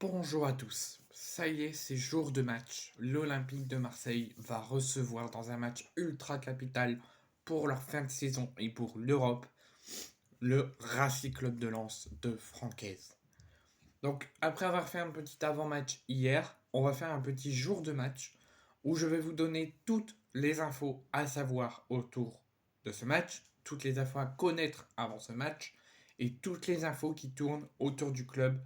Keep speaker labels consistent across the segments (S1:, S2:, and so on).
S1: Bonjour à tous. Ça y est, c'est jour de match. L'Olympique de Marseille va recevoir dans un match ultra capital pour leur fin de saison et pour l'Europe, le Racing Club de Lens de Francaise. Donc, après avoir fait un petit avant-match hier, on va faire un petit jour de match où je vais vous donner toutes les infos à savoir autour de ce match, toutes les infos à connaître avant ce match et toutes les infos qui tournent autour du club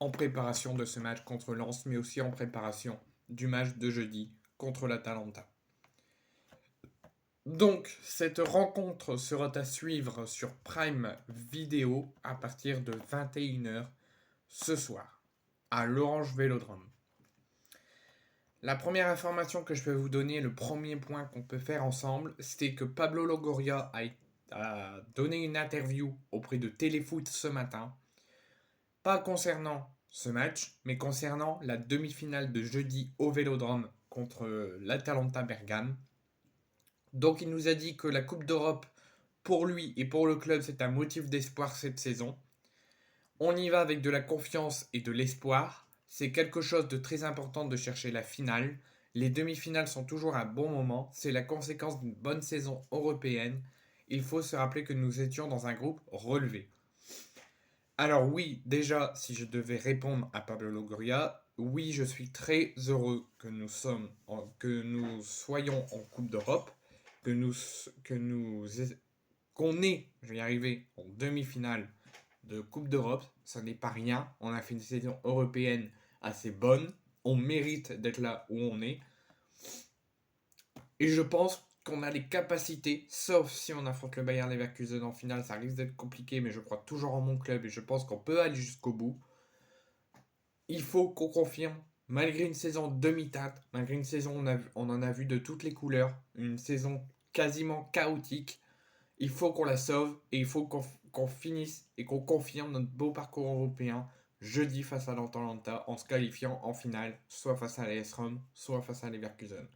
S1: en préparation de ce match contre Lens, mais aussi en préparation du match de jeudi contre l'Atalanta. Donc, cette rencontre sera à suivre sur Prime Video à partir de 21h ce soir, à l'Orange Vélodrome. La première information que je vais vous donner, le premier point qu'on peut faire ensemble, c'est que Pablo Longoria a donné une interview auprès de Téléfoot ce matin, pas concernant ce match, mais concernant la demi-finale de jeudi au Vélodrome contre l'Atalanta Bergame. Donc il nous a dit que la Coupe d'Europe, pour lui et pour le club, c'est un motif d'espoir cette saison. On y va avec de la confiance et de l'espoir. C'est quelque chose de très important de chercher la finale. Les demi-finales sont toujours un bon moment. C'est la conséquence d'une bonne saison européenne. Il faut se rappeler que nous étions dans un groupe relevé. Alors oui, déjà, si je devais répondre à Pablo Longoria, oui, je suis très heureux que nous soyons en Coupe d'Europe, qu'on ait, je vais y arriver, en demi-finale de Coupe d'Europe. Ça n'est pas rien. On a fait une saison européenne assez bonne. On mérite d'être là où on est. Et je pense qu'on a les capacités, sauf si on affronte le Bayern Leverkusen en finale, ça risque d'être compliqué, mais je crois toujours en mon club et je pense qu'on peut aller jusqu'au bout. Il faut qu'on confirme, malgré une saison demi-teinte, malgré une saison on en a vu de toutes les couleurs, une saison quasiment chaotique, il faut qu'on la sauve et il faut qu'on finisse et qu'on confirme notre beau parcours européen jeudi face à l'Atalanta en se qualifiant en finale, soit face à l'AS Rome, soit face à Leverkusen.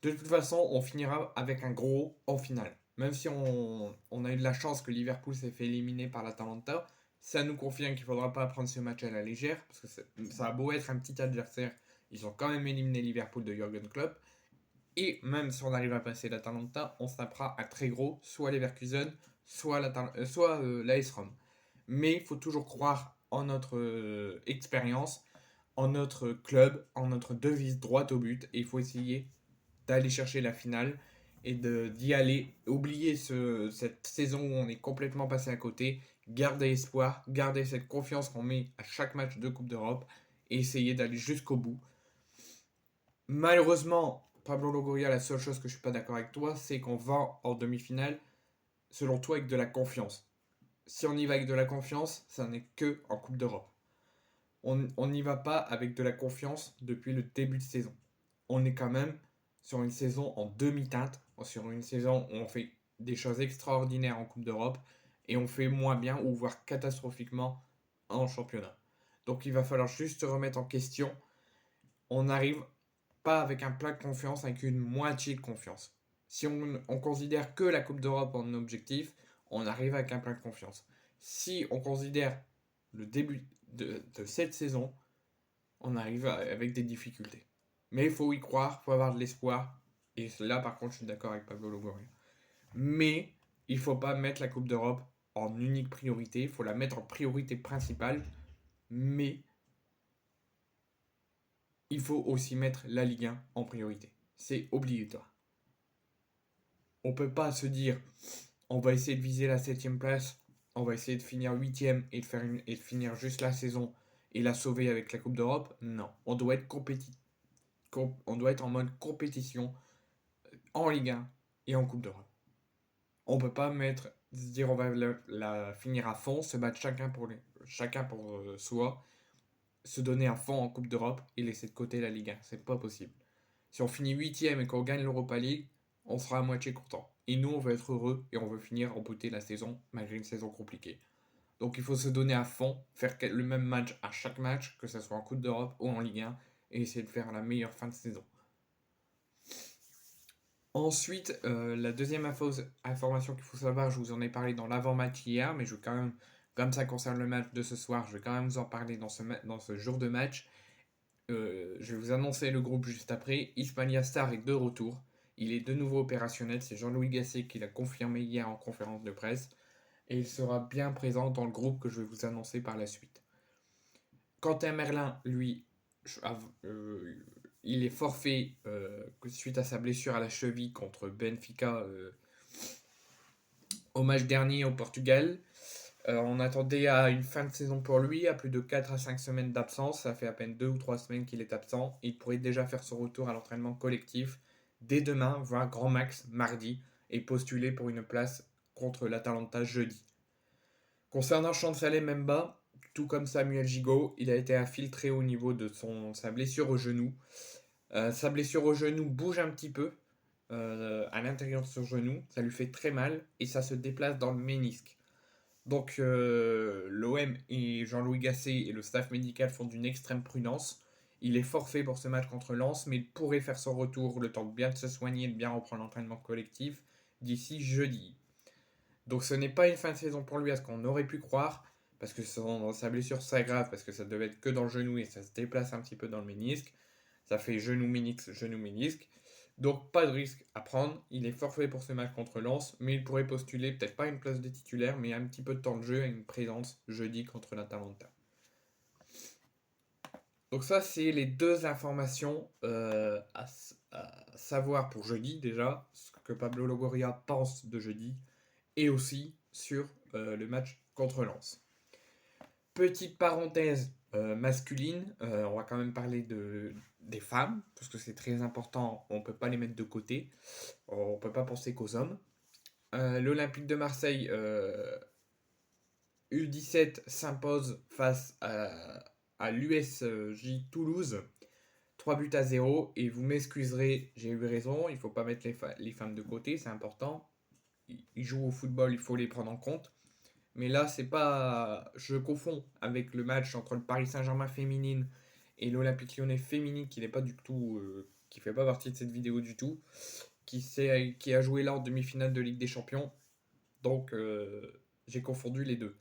S1: De toute façon, on finira avec un gros en finale. Même si on a eu de la chance que Liverpool s'est fait éliminer par l'Atalanta, ça nous confirme qu'il ne faudra pas prendre ce match à la légère, parce que ça a beau être un petit adversaire, ils ont quand même éliminé Liverpool de Jürgen Klopp. Et même si on arrive à passer l'Atalanta, on se tapera un très gros, soit Leverkusen, soit l'AS Rome. Mais il faut toujours croire en notre expérience, en notre club, en notre devise droite au but, et il faut essayer d'aller chercher la finale et d'y aller, oublier cette saison où on est complètement passé à côté, garder espoir, garder cette confiance qu'on met à chaque match de Coupe d'Europe et essayer d'aller jusqu'au bout. Malheureusement, Pablo Longoria, la seule chose que je suis pas d'accord avec toi, c'est qu'on va en demi-finale, selon toi, avec de la confiance. Si on y va avec de la confiance, ça n'est que en Coupe d'Europe. On n'y va pas avec de la confiance depuis le début de saison. On est quand même sur une saison en demi-teinte, sur une saison où on fait des choses extraordinaires en Coupe d'Europe et on fait moins bien ou voire catastrophiquement en championnat. Donc il va falloir juste se remettre en question. On n'arrive pas avec un plein de confiance, avec une moitié de confiance. Si on considère que la Coupe d'Europe en objectif, on arrive avec un plein de confiance. Si on considère le début de cette saison, on arrive avec des difficultés. Mais il faut y croire, il faut avoir de l'espoir. Et là, par contre, je suis d'accord avec Pablo Longoria. Mais il ne faut pas mettre la Coupe d'Europe en unique priorité. Il faut la mettre en priorité principale. Mais il faut aussi mettre la Ligue 1 en priorité. C'est obligatoire. On ne peut pas se dire on va essayer de viser la 7ème place, on va essayer de finir 8ème et de finir juste la saison et la sauver avec la Coupe d'Europe. Non, on doit être on doit être en mode compétition en Ligue 1 et en Coupe d'Europe. On peut pas se dire on va la finir à fond, se battre chacun pour soi, se donner à fond en Coupe d'Europe et laisser de côté la Ligue 1. C'est pas possible. Si on finit 8ème et qu'on gagne l'Europa League, on sera à moitié content. Et nous, on veut être heureux et on veut finir en beauté la saison, malgré une saison compliquée. Donc il faut se donner à fond, faire le même match à chaque match, que ce soit en Coupe d'Europe ou en Ligue 1, et essayer de faire la meilleure fin de saison. Ensuite, la deuxième information qu'il faut savoir, je vous en ai parlé dans l'avant-match hier, mais je veux quand même Comme ça concerne le match de ce soir, je vais quand même vous en parler dans ce jour de match. Je vais vous annoncer le groupe juste après. Ismail Sarr est de retour. Il est de nouveau opérationnel. C'est Jean-Louis Gasset qui l'a confirmé hier en conférence de presse. Et il sera bien présent dans le groupe que je vais vous annoncer par la suite. Quentin Merlin, lui, il est forfait suite à sa blessure à la cheville contre Benfica au match dernier au Portugal. On attendait à une fin de saison pour lui, à plus de 4 à 5 semaines d'absence. Ça fait à peine 2 ou 3 semaines qu'il est absent. Il pourrait déjà faire son retour à l'entraînement collectif dès demain, voire grand max mardi, et postuler pour une place contre l'Atalanta jeudi. Concernant Chancalay Memba, tout comme Samuel Gigot, il a été infiltré au niveau de sa blessure au genou. Sa blessure au genou bouge un petit peu à l'intérieur de son genou, ça lui fait très mal et ça se déplace dans le ménisque. Donc l'OM et Jean-Louis Gasset et le staff médical font d'une extrême prudence. Il est forfait pour ce match contre Lens, mais il pourrait faire son retour le temps de bien se soigner, de bien reprendre l'entraînement collectif d'ici jeudi. Donc ce n'est pas une fin de saison pour lui à ce qu'on aurait pu croire, parce que sa blessure s'aggrave, parce que ça devait être que dans le genou et ça se déplace un petit peu dans le ménisque. Ça fait genou-ménisque, genou-ménisque. Donc pas de risque à prendre. Il est forfait pour ce match contre Lens, mais il pourrait postuler peut-être pas une place de titulaire, mais un petit peu de temps de jeu et une présence jeudi contre l'Atalanta. Donc ça, c'est les deux informations à savoir pour jeudi déjà, ce que Pablo Longoria pense de jeudi, et aussi sur le match contre Lens. Petite parenthèse masculine, on va quand même parler des femmes, parce que c'est très important, on ne peut pas les mettre de côté, on ne peut pas penser qu'aux hommes. L'Olympique de Marseille U17 s'impose face à l'USJ Toulouse, 3 buts à 0, et vous m'excuserez, j'ai eu raison, il ne faut pas mettre les femmes de côté, c'est important. Ils jouent au football, il faut les prendre en compte. Mais là, c'est pas. Je confonds avec le match entre le Paris Saint-Germain féminine et l'Olympique Lyonnais féminine, qui n'est pas du tout. Qui fait pas partie de cette vidéo du tout. Qui a joué là en demi-finale de Ligue des Champions. Donc, j'ai confondu les deux.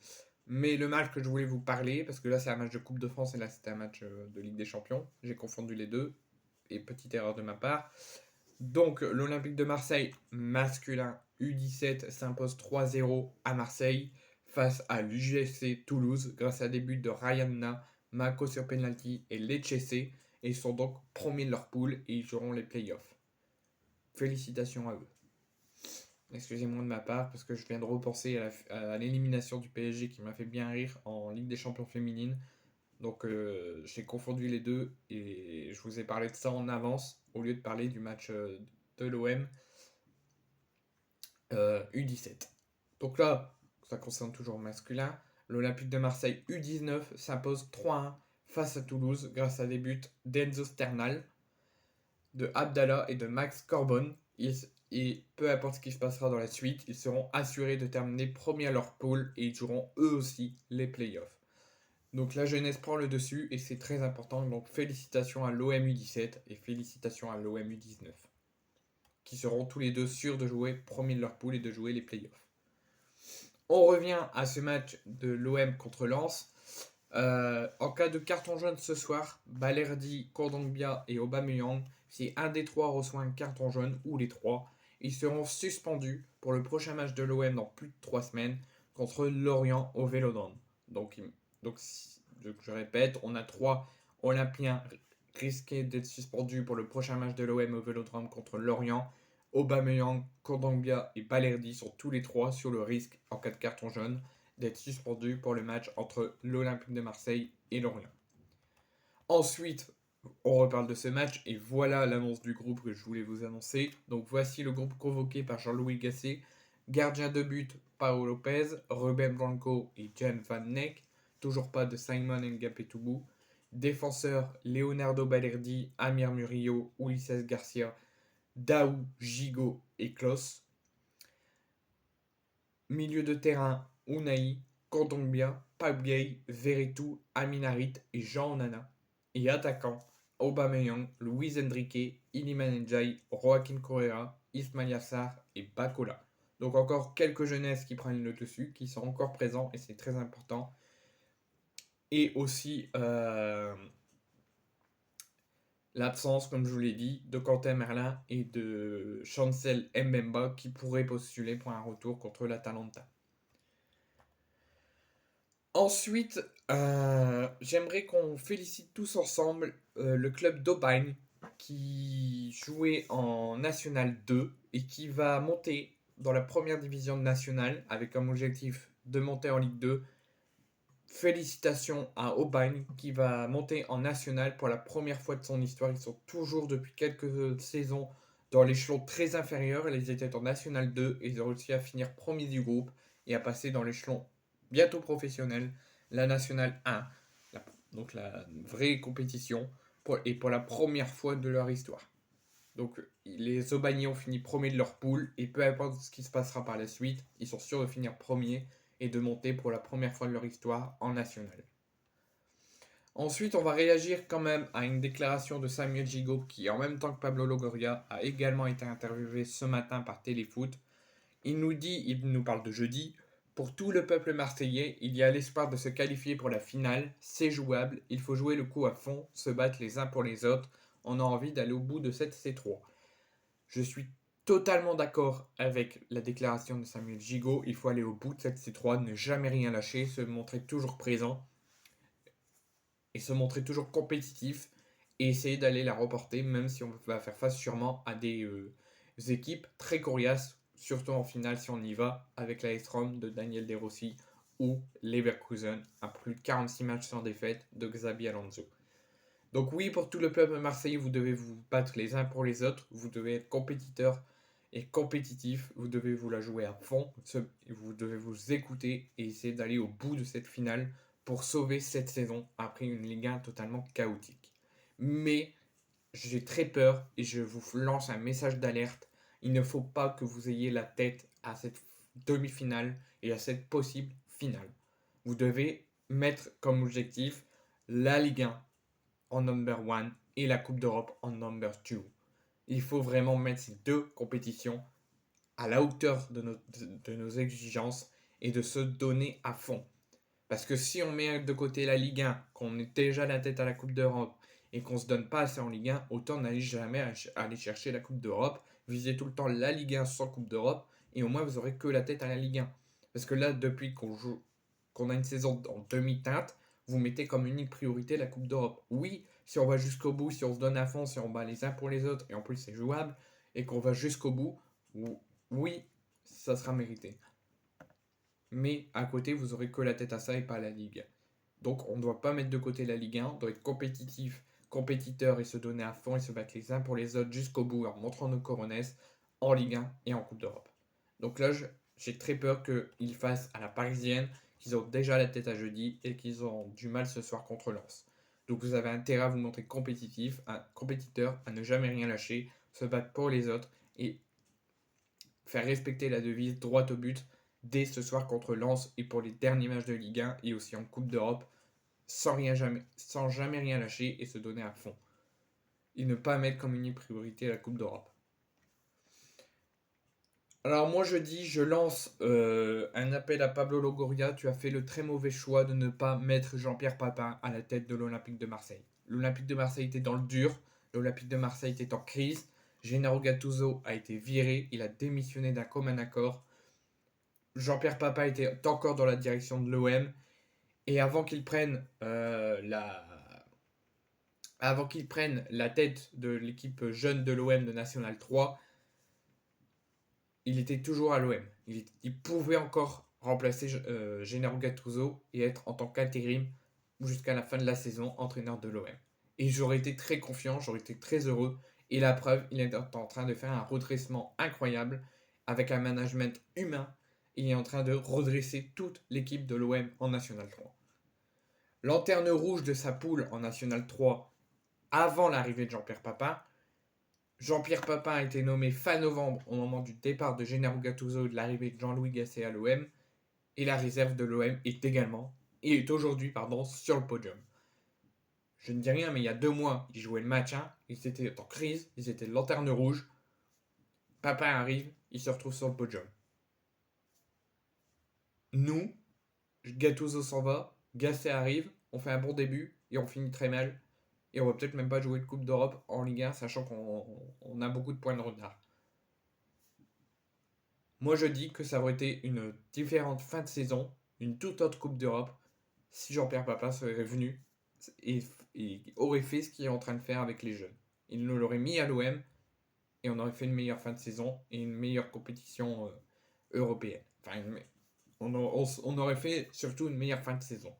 S1: Mais le match que je voulais vous parler, parce que là, c'est un match de Coupe de France et là, c'était un match de Ligue des Champions. J'ai confondu les deux. Et petite erreur de ma part. Donc, l'Olympique de Marseille masculin U17 s'impose 3-0 à Marseille face à l'UGC Toulouse grâce à des buts de Ryanna, Mako sur penalty et Lecce. Et ils sont donc premiers de leur poule et ils joueront les playoffs. Félicitations à eux. Excusez-moi de ma part parce que je viens de repenser à l'élimination du PSG qui m'a fait bien rire en Ligue des Champions féminine. Donc j'ai confondu les deux et je vous ai parlé de ça en avance au lieu de parler du match de l'OM U17. Donc là, ça concerne toujours masculin. L'Olympique de Marseille U19 s'impose 3-1 face à Toulouse grâce à des buts d'Enzo Sternal, de Abdallah et de Max Corbon. Et peu importe ce qui se passera dans la suite, ils seront assurés de terminer premier à leur poule et ils joueront eux aussi les playoffs. Donc la jeunesse prend le dessus et c'est très important. Donc félicitations à l'OM U17 et félicitations à l'OM U19 qui seront tous les deux sûrs de jouer premier de leur poule et de jouer les playoffs. On revient à ce match de l'OM contre Lens. En cas de carton jaune ce soir, Balerdi, Kondogbia et Aubameyang, si un des trois reçoit un carton jaune ou les trois, ils seront suspendus pour le prochain match de l'OM dans plus de 3 semaines contre Lorient au Vélodrome. Donc je répète, on a 3 Olympiens risqués d'être suspendus pour le prochain match de l'OM au Vélodrome contre Lorient. Aubameyang, Kondogbia et Balerdi sont tous les 3 sur le risque, en cas de carton jaune, d'être suspendus pour le match entre l'Olympique de Marseille et Lorient. Ensuite, on reparle de ce match et voilà l'annonce du groupe que je voulais vous annoncer. Donc voici le groupe convoqué par Jean-Louis Gasset. Gardien de but, Paolo Lopez, Ruben Blanco et Jan Van Neck. Toujours pas de Simon Ngapetoubou. Défenseurs, Leonardo Balerdi, Amir Murillo, Ulises Garcia, Daou, Gigot et Klos. Milieu de terrain, Unai, Kondogbia, Pape Gueye, Veretout, Aminarit et Jean Onana. Et attaquant, Aubameyang, Luis Enrique, Iliman Ndiaye, Joaquin Correa, Ismail Sarr et Bakola. Donc encore quelques jeunesses qui prennent le dessus, qui sont encore présents, et c'est très important. Et aussi l'absence, comme je vous l'ai dit, de Quentin Merlin et de Chancel Mbemba qui pourraient postuler pour un retour contre l'Atalanta. Ensuite, j'aimerais qu'on félicite tous ensemble le club d'Aubagne qui jouait en National 2 et qui va monter dans la première division nationale avec comme objectif de monter en Ligue 2. Félicitations à Aubagne qui va monter en National pour la première fois de son histoire. Ils sont toujours depuis quelques saisons dans l'échelon très inférieur. Ils étaient en National 2 et ils ont réussi à finir premier du groupe et à passer dans l'échelon bientôt professionnel, la National 1. Donc la vraie compétition et pour la première fois de leur histoire. Donc les Aubagnais ont fini premier de leur poule et peu importe ce qui se passera par la suite, ils sont sûrs de finir premier et de monter pour la première fois de leur histoire en national. Ensuite, on va réagir quand même à une déclaration de Samuel Gigot qui, en même temps que Pablo Longoria, a également été interviewé ce matin par Téléfoot. Il nous parle de jeudi. Pour tout le peuple marseillais, il y a l'espoir de se qualifier pour la finale. C'est jouable, il faut jouer le coup à fond, se battre les uns pour les autres. On a envie d'aller au bout de cette C3. Je suis totalement d'accord avec la déclaration de Samuel Gigot. Il faut aller au bout de cette C3, ne jamais rien lâcher, se montrer toujours présent et se montrer toujours compétitif et essayer d'aller la remporter, même si on va faire face sûrement à des équipes très coriaces, surtout en finale si on y va, avec la S-Rom de Daniel De Rossi ou Leverkusen, à plus de 46 matchs sans défaite de Xabi Alonso. Donc oui, pour tout le peuple marseillais, vous devez vous battre les uns pour les autres, vous devez être compétiteur et compétitif, vous devez vous la jouer à fond, vous devez vous écouter et essayer d'aller au bout de cette finale pour sauver cette saison après une Ligue 1 totalement chaotique. Mais j'ai très peur et je vous lance un message d'alerte, il ne faut pas que vous ayez la tête à cette demi-finale et à cette possible finale. Vous devez mettre comme objectif la Ligue 1 en number 1 et la Coupe d'Europe en number 2. Il faut vraiment mettre ces deux compétitions à la hauteur de nos exigences et de se donner à fond. Parce que si on met de côté la Ligue 1, qu'on est déjà la tête à la Coupe d'Europe et qu'on se donne pas assez en Ligue 1, autant n'aller jamais aller chercher la Coupe d'Europe, visez tout le temps la Ligue 1 sans Coupe d'Europe et au moins vous aurez que la tête à la Ligue 1. Parce que là, depuis qu'on a une saison en demi-teinte, vous mettez comme unique priorité la Coupe d'Europe. Oui, si on va jusqu'au bout, si on se donne à fond, si on bat les uns pour les autres, et en plus c'est jouable, et qu'on va jusqu'au bout, oui, ça sera mérité. Mais à côté, vous aurez que la tête à ça et pas la Ligue. Donc on ne doit pas mettre de côté la Ligue 1, on doit être compétitif, compétiteur et se donner à fond et se battre les uns pour les autres jusqu'au bout en montrant nos coronesses en Ligue 1 et en Coupe d'Europe. Donc là, j'ai très peur qu'ils fassent à la parisienne, qu'ils ont déjà la tête à jeudi et qu'ils ont du mal ce soir contre Lens. Donc vous avez intérêt à vous montrer compétitif, un compétiteur, à ne jamais rien lâcher, se battre pour les autres et faire respecter la devise droit au but dès ce soir contre Lens et pour les derniers matchs de Ligue 1 et aussi en Coupe d'Europe sans jamais rien lâcher et se donner à fond. Et ne pas mettre comme unique priorité la Coupe d'Europe. Alors moi je lance un appel à Pablo Longoria. Tu as fait le très mauvais choix de ne pas mettre Jean-Pierre Papin à la tête de l'Olympique de Marseille. L'Olympique de Marseille était dans le dur, l'Olympique de Marseille était en crise. Gennaro Gattuso a été viré, il a démissionné d'un commun accord. Jean-Pierre Papin était encore dans la direction de l'OM. Et avant qu'il prenne la tête de l'équipe jeune de l'OM de National 3, il était toujours à l'OM. Il pouvait encore remplacer Gennaro Gattuso et être en tant qu'intérim jusqu'à la fin de la saison entraîneur de l'OM. Et j'aurais été très confiant, j'aurais été très heureux. Et la preuve, il est en train de faire un redressement incroyable avec un management humain. Il est en train de redresser toute l'équipe de l'OM en National 3. Lanterne rouge de sa poule en National 3 avant l'arrivée de Jean-Pierre Papin. Jean-Pierre Papin a été nommé fin novembre au moment du départ de Gennaro Gattuso et de l'arrivée de Jean-Louis Gasset à l'OM. Et la réserve de l'OM est aujourd'hui sur le podium. Je ne dis rien, mais il y a 2 mois, ils jouaient le maintien, ils étaient en crise, ils étaient lanterne rouge. Papin arrive, il se retrouve sur le podium. Nous, Gattuso s'en va, Gasset arrive, on fait un bon début et on finit très mal. Et on va peut-être même pas jouer de Coupe d'Europe en Ligue 1, sachant qu'on a beaucoup de points de retard. Moi, je dis que ça aurait été une différente fin de saison, une toute autre Coupe d'Europe, si Jean-Pierre Papin serait venu et, et aurait fait ce qu'il est en train de faire avec les jeunes. Il nous l'aurait mis à l'OM et on aurait fait une meilleure fin de saison et une meilleure compétition européenne. Enfin, on aurait fait surtout une meilleure fin de saison.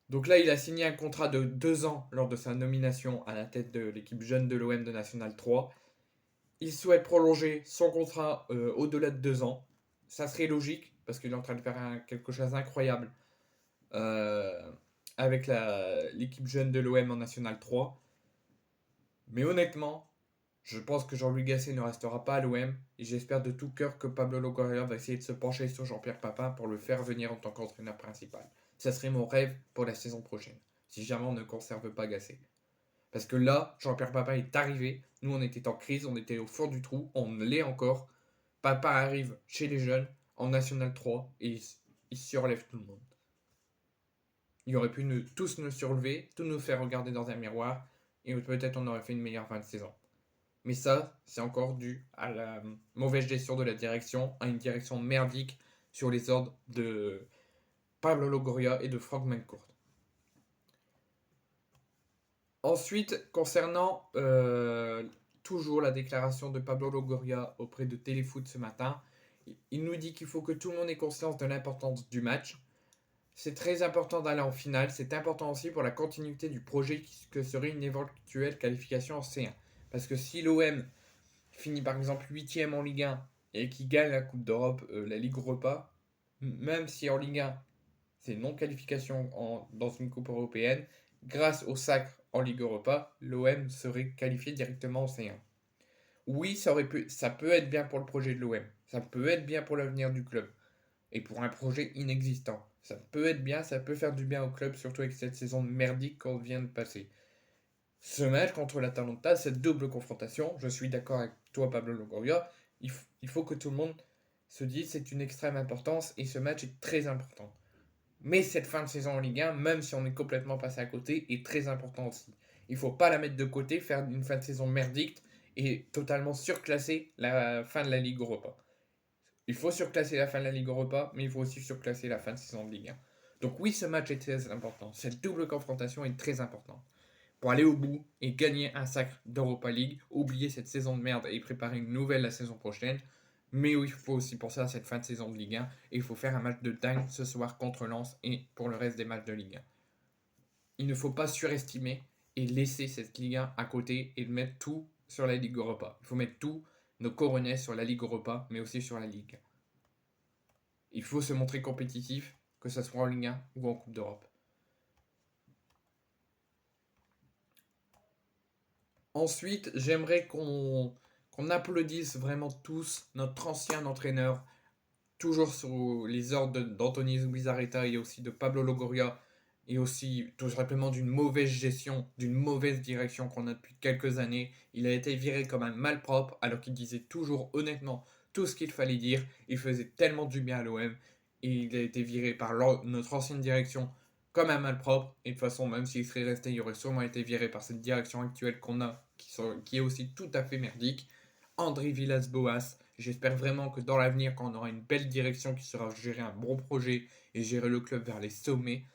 S1: Donc là, il a signé un contrat de 2 ans lors de sa nomination à la tête de l'équipe jeune de l'OM de National 3. Il souhaite prolonger son contrat au-delà de 2 ans. Ça serait logique parce qu'il est en train de faire quelque chose d'incroyable euh, avec l'équipe jeune de l'OM en National 3. Mais honnêtement, je pense que Jean-Louis Gasset ne restera pas à l'OM et j'espère de tout cœur que Pablo Longoria va essayer de se pencher sur Jean-Pierre Papin pour le faire venir en tant qu'entraîneur principal. Ça serait mon rêve pour la saison prochaine, si jamais on ne conserve pas Gasset. Parce que là, Jean-Pierre Papin est arrivé, nous on était en crise, on était au fond du trou, on l'est encore. Papin arrive chez les jeunes, en National 3, et il surlève tout le monde. Il aurait pu tous nous surlever, tous nous faire regarder dans un miroir, et peut-être on aurait fait une meilleure fin de saison. Mais ça, c'est encore dû à la mauvaise gestion de la direction, à une direction merdique sur les ordres de Pablo Longoria et de Franck Mancourt. Ensuite, concernant toujours la déclaration de Pablo Longoria auprès de Téléfoot ce matin, il nous dit qu'il faut que tout le monde ait conscience de l'importance du match. C'est très important d'aller en finale, c'est important aussi pour la continuité du projet que serait une éventuelle qualification en C1. Parce que si l'OM finit par exemple 8ème en Ligue 1 et qui gagne la Coupe d'Europe, la Ligue Europa, même si en Ligue 1 c'est non-qualification dans une Coupe européenne, grâce au sacre en Ligue Europa, l'OM serait qualifié directement en C1. Oui, ça peut être bien pour le projet de l'OM, ça peut être bien pour l'avenir du club, et pour un projet inexistant. Ça peut être bien, ça peut faire du bien au club, surtout avec cette saison merdique qu'on vient de passer. Ce match contre l'Atalanta, cette double confrontation, je suis d'accord avec toi Pablo Longoria, il faut que tout le monde se dise c'est une extrême importance et ce match est très important. Mais cette fin de saison en Ligue 1, même si on est complètement passé à côté, est très important aussi. Il ne faut pas la mettre de côté, faire une fin de saison merdique et totalement surclasser la fin de la Ligue Europa. Il faut surclasser la fin de la Ligue Europa, mais il faut aussi surclasser la fin de saison de Ligue 1. Donc oui, ce match est très important. Cette double confrontation est très importante. Pour aller au bout et gagner un sacre d'Europa League, oublier cette saison de merde et préparer une nouvelle la saison prochaine. Mais oui, il faut aussi pour ça cette fin de saison de Ligue 1. Et il faut faire un match de dingue ce soir contre Lens et pour le reste des matchs de Ligue 1. Il ne faut pas surestimer et laisser cette Ligue 1 à côté et mettre tout sur la Ligue Europa. Il faut mettre tout nos coronets sur la Ligue Europa, mais aussi sur la Ligue 1. Il faut se montrer compétitif, que ce soit en Ligue 1 ou en Coupe d'Europe. Ensuite, j'aimerais qu'on applaudisse vraiment tous notre ancien entraîneur, toujours sous les ordres d'Anthony Zubizarreta et aussi de Pablo Longoria, et aussi tout simplement d'une mauvaise gestion, d'une mauvaise direction qu'on a depuis quelques années. Il a été viré comme un malpropre alors qu'il disait toujours honnêtement tout ce qu'il fallait dire. Il faisait tellement du bien à l'OM et il a été viré par notre ancienne direction comme un malpropre. Et de toute façon, même s'il serait resté, il aurait sûrement été viré par cette direction actuelle qu'on a, qui est aussi tout à fait merdique. André Villas-Boas, j'espère vraiment que dans l'avenir, quand on aura une belle direction qui sera gérer un bon projet et gérer le club vers les sommets,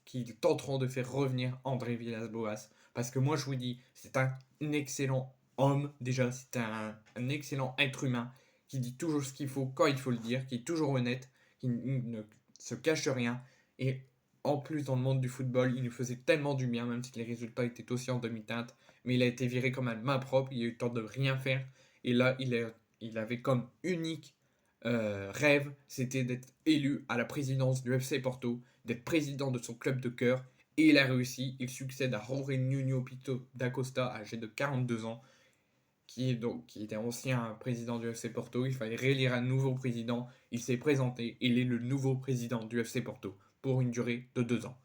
S1: qu'ils tenteront de faire revenir André Villas-Boas. Parce que moi, je vous dis, c'est un excellent homme, déjà, c'est un excellent être humain qui dit toujours ce qu'il faut quand il faut le dire, qui est toujours honnête, qui ne se cache rien. Et en plus, dans le monde du football, il nous faisait tellement du bien, même si les résultats étaient aussi en demi-teinte. Mais il a été viré comme un main propre, il a eu le temps de rien faire. Et là, il avait comme unique rêve, c'était d'être élu à la présidence du FC Porto, d'être président de son club de cœur. Et il a réussi, il succède à Jorge Nuno Pinto da Costa, âgé de 42 ans, qui était ancien président du FC Porto. Il fallait réélire un nouveau président. Il s'est présenté. Il est le nouveau président du FC Porto pour une durée de 2 ans.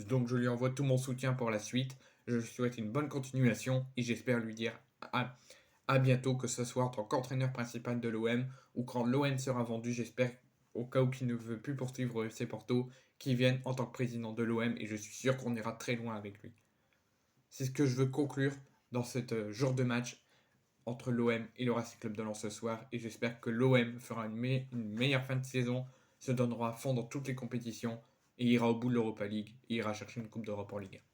S1: Donc je lui envoie tout mon soutien pour la suite. Je lui souhaite une bonne continuation et j'espère lui dire à bientôt, que ce soit en tant qu'entraîneur principal de l'OM ou quand l'OM sera vendu. J'espère au cas où qu'il ne veut plus poursuivre au FC Porto, qu'il vienne en tant que président de l'OM et je suis sûr qu'on ira très loin avec lui. C'est ce que je veux conclure dans ce jour de match entre l'OM et le Racing Club de Lens ce soir et j'espère que l'OM fera une meilleure fin de saison, se donnera à fond dans toutes les compétitions et ira au bout de l'Europa League et ira chercher une Coupe d'Europe en Ligue 1.